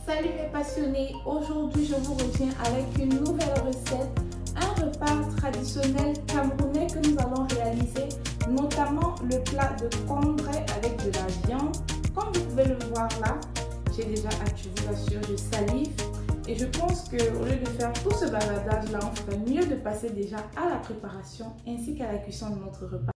Salut mes passionnés, aujourd'hui je vous reviens avec une nouvelle recette, un repas traditionnel camerounais que nous allons réaliser, notamment le plat de congret avec de la viande. Comme vous pouvez le voir là, j'ai déjà hâte, je vous assure, je salive et je pense qu'au lieu de faire tout ce baladage là, on ferait mieux de passer déjà à la préparation ainsi qu'à la cuisson de notre repas.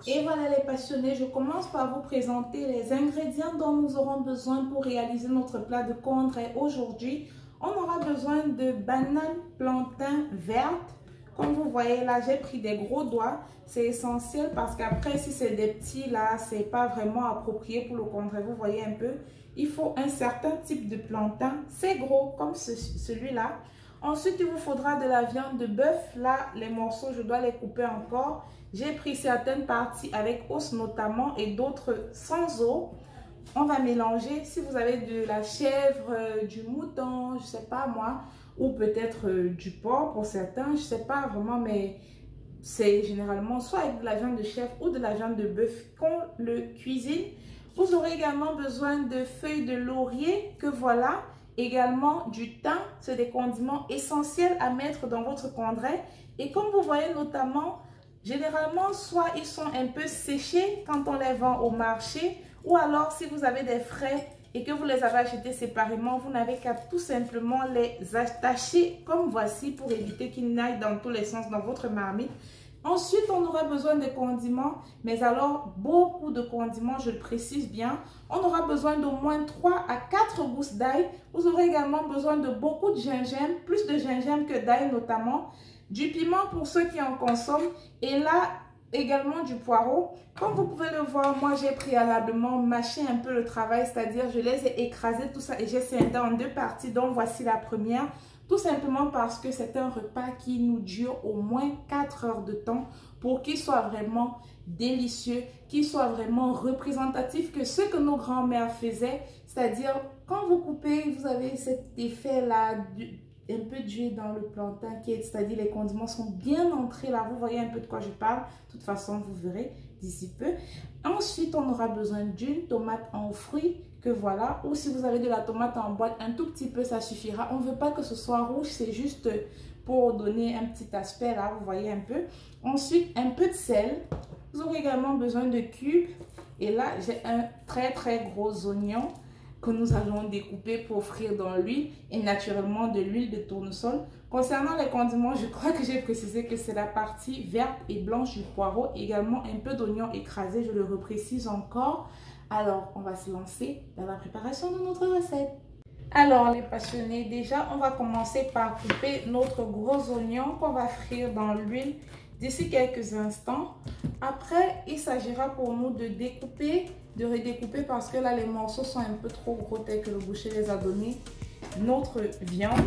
Et voilà les passionnés, je commence par vous présenter les ingrédients dont nous aurons besoin pour réaliser notre plat de congret aujourd'hui. On aura besoin de bananes, plantains vertes. Comme vous voyez là, j'ai pris des gros doigts. C'est essentiel parce qu'après, si c'est des petits là, c'est pas vraiment approprié pour le congret. Vous voyez un peu, il faut un certain type de plantain. C'est gros comme celui-là. Ensuite, il vous faudra de la viande de bœuf. Là, les morceaux, je dois les couper encore. J'ai pris certaines parties avec os notamment et d'autres sans os. On va mélanger. Si vous avez de la chèvre, du mouton, je sais pas moi, ou peut-être du porc pour certains, je sais pas vraiment, mais c'est généralement soit avec de la viande de chèvre ou de la viande de bœuf qu'on le cuisine. Vous aurez également besoin de feuilles de laurier que voilà. Également du thym, c'est des condiments essentiels à mettre dans votre congret. Et comme vous voyez notamment, généralement, soit ils sont un peu séchés quand on les vend au marché, ou alors si vous avez des frais et que vous les avez achetés séparément, vous n'avez qu'à tout simplement les attacher comme voici pour éviter qu'ils n'aillent dans tous les sens dans votre marmite. Ensuite, on aura besoin de condiments, mais alors beaucoup de condiments, je le précise bien. On aura besoin d'au moins 3 à 4 gousses d'ail. Vous aurez également besoin de beaucoup de gingembre, plus de gingembre que d'ail notamment. Du piment pour ceux qui en consomment. Et là, également du poireau. Comme vous pouvez le voir, moi j'ai préalablement mâché un peu le travail, c'est-à-dire je les ai écrasés tout ça et j'ai scindé en deux parties. Donc voici la première. Tout simplement parce que c'est un repas qui nous dure au moins 4 heures de temps pour qu'il soit vraiment délicieux, qu'il soit vraiment représentatif que ce que nos grands-mères faisaient. C'est-à-dire, quand vous coupez, vous avez cet effet-là, un peu d'huile dans le plantain, c'est-à-dire les condiments sont bien entrés là. Vous voyez un peu de quoi je parle. De toute façon, vous verrez d'ici peu. Ensuite, on aura besoin d'une tomate en fruits que voilà, ou si vous avez de la tomate en boîte, un tout petit peu ça suffira. On ne veut pas que ce soit rouge, c'est juste pour donner un petit aspect là, vous voyez un peu. Ensuite, un peu de sel. Vous aurez également besoin de cubes. Et là, j'ai un très gros oignon que nous allons découper pour frire dans l'huile et naturellement de l'huile de tournesol. Concernant les condiments, je crois que j'ai précisé que c'est la partie verte et blanche du poireau, également un peu d'oignon écrasé, je le reprécise encore. Alors, on va se lancer dans la préparation de notre recette. Alors, les passionnés, déjà, on va commencer par couper notre gros oignon qu'on va frire dans l'huile d'ici quelques instants. Après, il s'agira pour nous de découper, de redécouper parce que là, les morceaux sont un peu trop gros tels que le boucher les a donnés. Notre viande.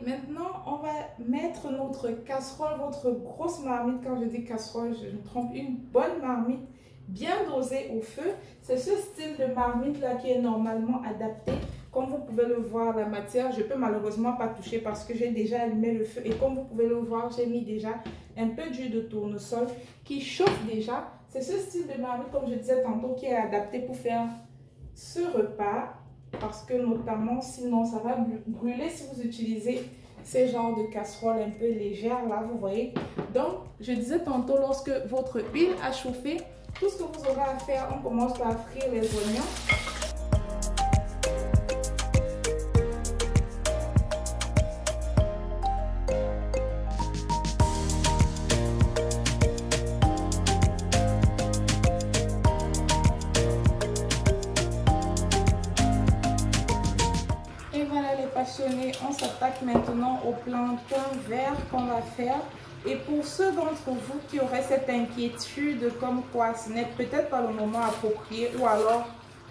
Maintenant, on va mettre notre casserole, votre grosse marmite. Quand je dis casserole, je me trompe, une bonne marmite bien dosée au feu. C'est ce style de marmite là qui est normalement adapté. Comme vous pouvez le voir, la matière, je peux malheureusement pas toucher parce que j'ai déjà allumé le feu. Et comme vous pouvez le voir, j'ai mis déjà un peu d'huile de tournesol qui chauffe déjà. C'est ce style de marmite, comme je disais tantôt, qui est adapté pour faire ce repas. Parce que notamment, sinon, ça va brûler si vous utilisez ces genres de casseroles un peu légères, là, vous voyez. Donc, je disais tantôt, lorsque votre huile a chauffé, tout ce que vous aurez à faire, on commence par frire les oignons. passionnés, on s'attaque maintenant au plantain vert qu'on va faire. Et pour ceux d'entre vous qui auraient cette inquiétude comme quoi ce n'est peut-être pas le moment approprié ou alors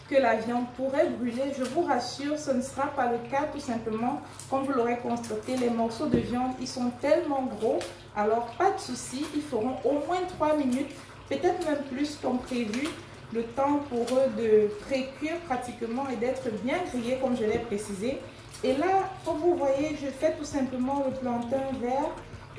que la viande pourrait brûler, je vous rassure, ce ne sera pas le cas. Tout simplement, comme vous l'aurez constaté, les morceaux de viande, ils sont tellement gros, alors pas de souci, ils feront au moins 3 minutes, peut-être même plus comme prévu, le temps pour eux de pré-cuire pratiquement et d'être bien grillés comme je l'ai précisé. Et là, comme vous voyez, je fais tout simplement le plantain vert.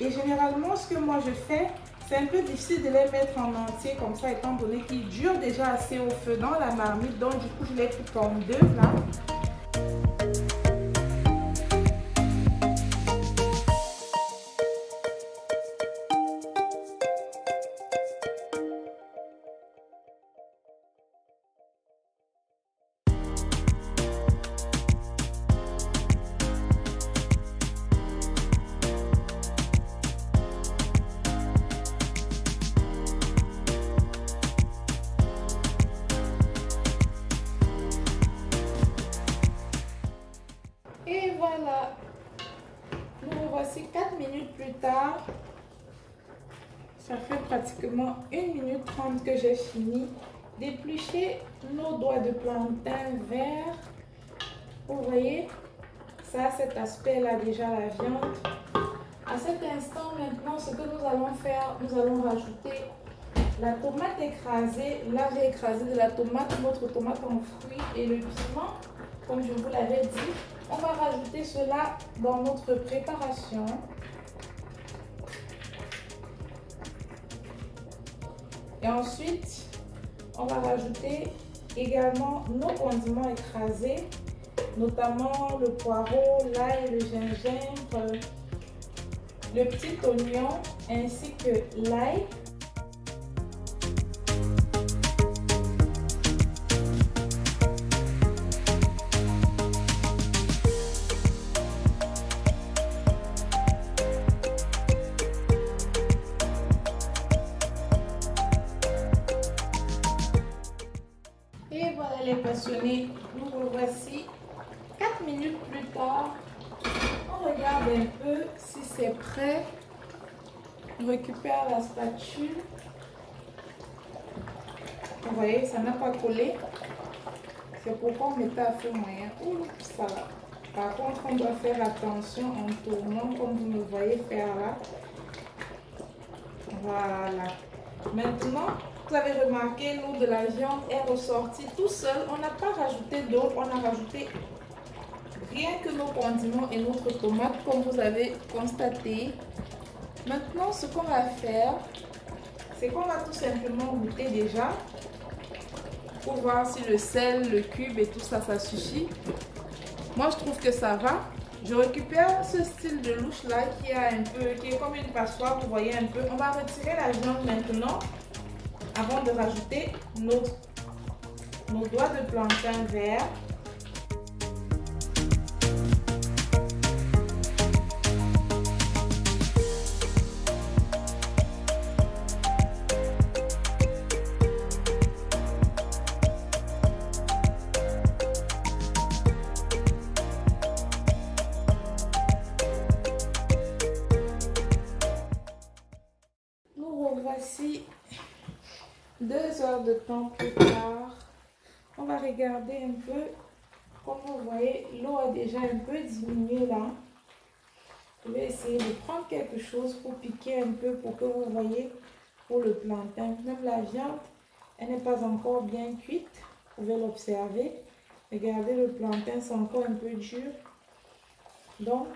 Et généralement, ce que moi je fais, c'est un peu difficile de les mettre en entier comme ça, étant donné qu'ils durent déjà assez au feu dans la marmite. Donc du coup, je les coupe en deux là. Et voilà, nous voici 4 minutes plus tard. Ça fait pratiquement 1 minute 30 que j'ai fini d'éplucher nos doigts de plantain vert. Vous voyez, ça a cet aspect-là déjà la viande. À cet instant maintenant, ce que nous allons faire, nous allons rajouter la tomate écrasée. Là, j'ai écrasé de la tomate, notre tomate en fruits et le piment, comme je vous l'avais dit. On va rajouter cela dans notre préparation. Et ensuite, on va rajouter également nos condiments écrasés, notamment le poireau, l'ail, le gingembre, le petit oignon ainsi que l'ail. Et voilà les passionnés, nous revoici 4 minutes plus tard. On regarde un peu si c'est prêt. On récupère la spatule. Vous voyez, ça n'a pas collé. C'est pourquoi on mettait à feu moyen. Ouh, ça va. Par contre, on doit faire attention en tournant comme vous me voyez faire là. Voilà. Maintenant, vous avez remarqué, l'eau de la viande est ressortie tout seul. On n'a pas rajouté d'eau, on a rajouté rien que nos condiments et notre tomate, comme vous avez constaté. Maintenant, ce qu'on va faire, c'est qu'on va tout simplement goûter déjà pour voir si le sel, le cube et tout ça, ça suffit. Moi, je trouve que ça va. Je récupère ce style de louche là qui est comme une passoire, vous voyez un peu. On va retirer la viande maintenant avant de rajouter nos doigts de plantain vert. Voici 2 heures de temps plus tard. On va regarder un peu. Comme vous voyez, l'eau a déjà un peu diminué là. Je vais essayer de prendre quelque chose pour piquer un peu pour que vous voyez pour le plantain. Même la viande, elle n'est pas encore bien cuite. Vous pouvez l'observer. Regardez, le plantain, c'est encore un peu dur. Donc,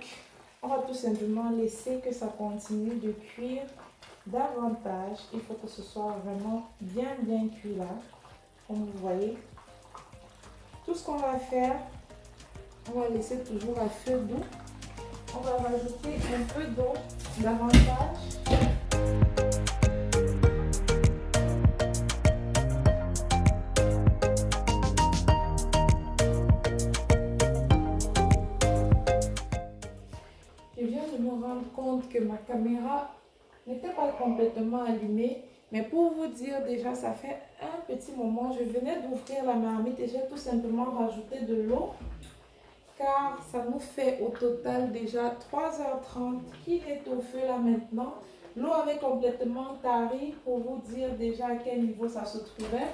on va tout simplement laisser que ça continue de cuire davantage. Il faut que ce soit vraiment bien cuit là, comme vous voyez. Tout ce qu'on va faire, on va laisser toujours à feu doux. On va rajouter un peu d'eau davantage. Je viens de me rendre compte que ma caméra n'était pas complètement allumée, mais pour vous dire déjà, ça fait un petit moment, je venais d'ouvrir la marmite et j'ai tout simplement rajouté de l'eau. car ça nous fait au total déjà 3h30 qu'il est au feu là maintenant. L'eau avait complètement tari pour vous dire déjà à quel niveau ça se trouvait.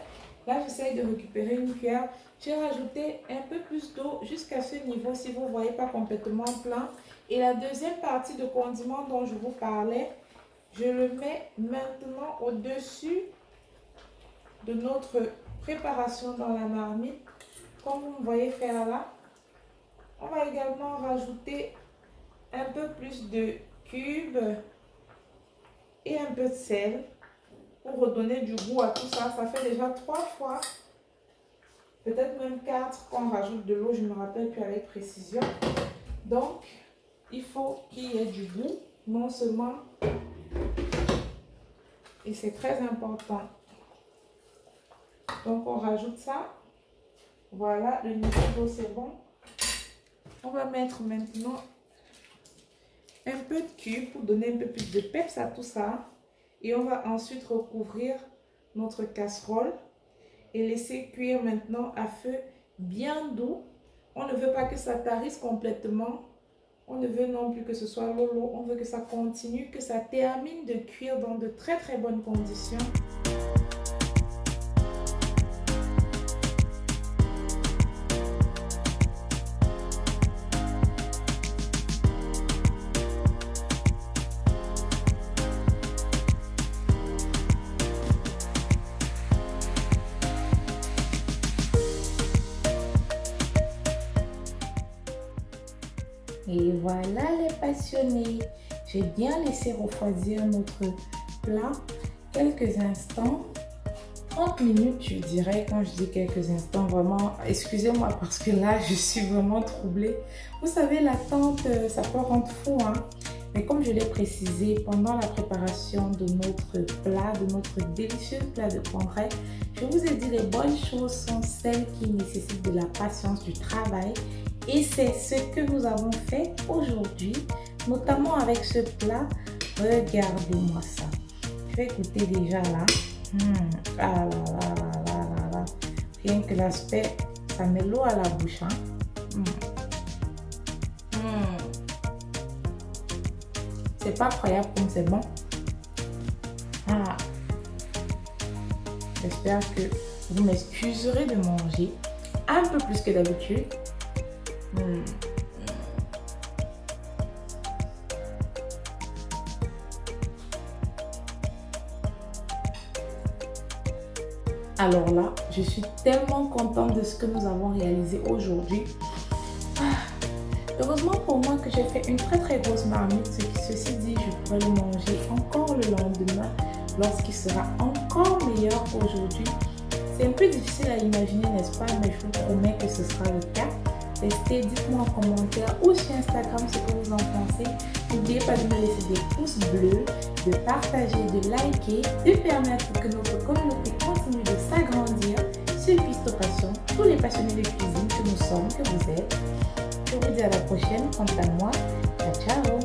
Là, j'essaye de récupérer une cuillère. J'ai rajouté un peu plus d'eau jusqu'à ce niveau si vous ne voyez pas complètement plein. Et la deuxième partie de condiment dont je vous parlais, je le mets maintenant au-dessus de notre préparation dans la marmite. Comme vous me voyez faire là. On va également rajouter un peu plus de cubes et un peu de sel pour redonner du goût à tout ça. Ça fait déjà 3 fois, peut-être même 4 qu'on rajoute de l'eau, je ne me rappelle plus avec précision. Donc, il faut qu'il y ait du goût, non seulement, et c'est très important. Donc, on rajoute ça. Voilà, le niveau d'eau, c'est bon. On va mettre maintenant un peu de cube pour donner un peu plus de peps à tout ça. Et on va ensuite recouvrir notre casserole et laisser cuire maintenant à feu bien doux. On ne veut pas que ça tarisse complètement. On ne veut non plus que ce soit lolo. On veut que ça continue, que ça termine de cuire dans de très très bonnes conditions. Et voilà les passionnés, j'ai bien laissé refroidir notre plat quelques instants, 30 minutes je dirais. Quand je dis quelques instants, vraiment, excusez-moi parce que là je suis vraiment troublée. Vous savez, l'attente, ça peut rendre fou, hein? Mais comme je l'ai précisé, pendant la préparation de notre plat, de notre délicieux plat de congres, je vous ai dit les bonnes choses sont celles qui nécessitent de la patience, du travail. Et c'est ce que nous avons fait aujourd'hui, notamment avec ce plat. Regardez-moi ça. Je vais goûter déjà là. Ah là là là là là là. Rien que l'aspect, ça met l'eau à la bouche. Hein? C'est pas croyable comme c'est bon. Ah. J'espère que vous m'excuserez de manger un peu plus que d'habitude. Alors là, je suis tellement contente de ce que nous avons réalisé aujourd'hui. Heureusement pour moi que j'ai fait une très très grosse marmite. Ceci dit, je pourrais le manger encore le lendemain lorsqu'il sera encore meilleur qu'aujourd'hui. C'est un peu difficile à imaginer, n'est-ce pas? Mais je vous promets que ce sera le cas. Testez, dites-moi en commentaire ou sur Instagram ce que vous en pensez. N'oubliez pas de me laisser des pouces bleus, de partager, de liker, de permettre que notre communauté continue de s'agrandir sur Cuistot Passion, tous les passionnés de cuisine que nous sommes, que vous êtes. Je vous dis à la prochaine. Quant à moi, ciao ciao.